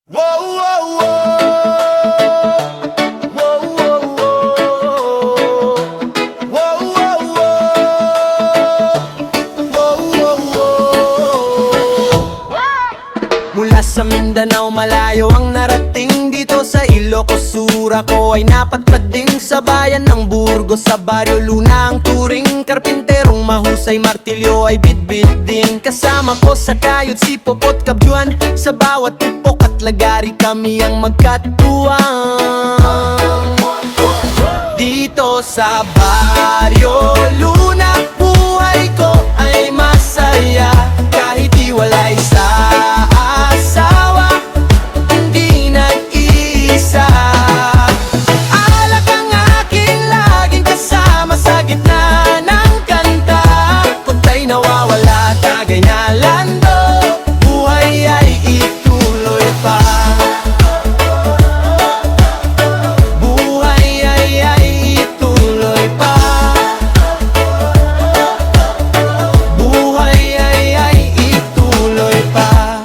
Whoa, whoa, whoa. Whoa, whoa, whoa. Whoa, whoa, whoa. Whoa, whoa, whoa. Mula sa Mindanao malayo ang narating dito sa Ilocos Sur. Ako ay napadpad din sa bayan ng Burgos. Sa Barrio Luna ang turing karpinterong mahusay, martilyo ay bitbit din. Kasama ko sa kayod si Popot Kabjuan. Sa bawat tupok at lagari kami ang magkatuwang. Dito sa Barrio Luna buhay ko ay masaya. Kahit iwalay sa asawa, hindi nag-iisa. Alak ang aking laging kasama sa gitna ng kanta. Punta'y nawawala, tagay na lando, buhay ay ituloy pa. Buhay ay ituloy pa. Buhay ay ituloy pa.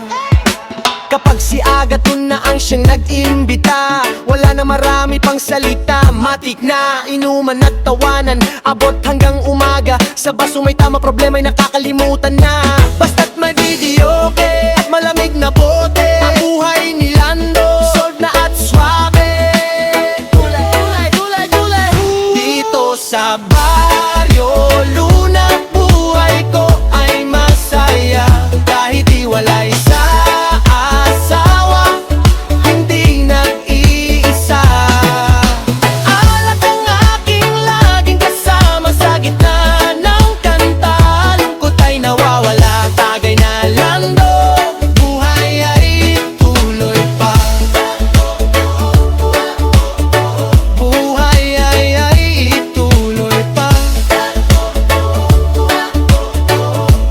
Kapag si Agaton na ang siyang nag-imbita, wala na marami pang salita, matik na inuman at tawanan, abot hanggang umaga. Sa baso may tama, problema'y nakakalimutan na. Basta't madidiyoke at malamig na bote, ang buhay ni Lando solve na at swabe. Tulay, tulay, tulay. Dito sa Barrio Luna buhay ko ay masaya. Kahit iwalay sa asawa, hindi nag-iisa. Alak ang aking laging kasama sa gitna ng kanta. Lungkot ay nawawala, tagay na lando, buhay ay tuloy pa. Buhay ay tuloy pa.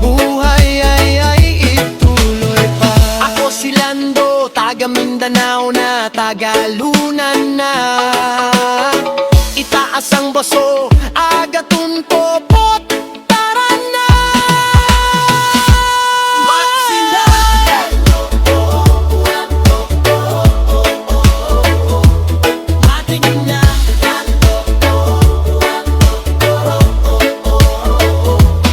Buhay ay ituloy pa. Ako si Lando, taga Mindanao na, taga Luna na. Itaas ang baso, Agaton, Popot, tara na. Magsila. Matigil na.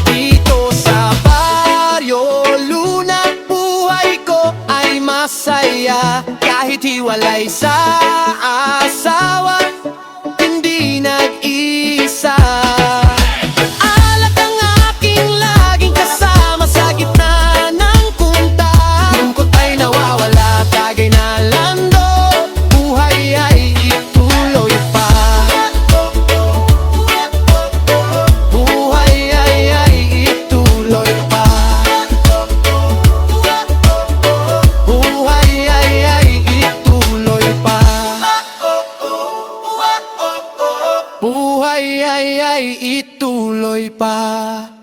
Dito sa Barrio Luna buhay ko ay masaya. Kahit hiwalay sa asawa, hindi nag-isa. Alak ang aking laging kasama sa gitna ng kunta. Lungkot ay nawawala, tagay na lando, buhay ay ituloy pa. Buhay ay ituloy pa. Buhay ay ituloy pa. Buhay ay ituloy pa.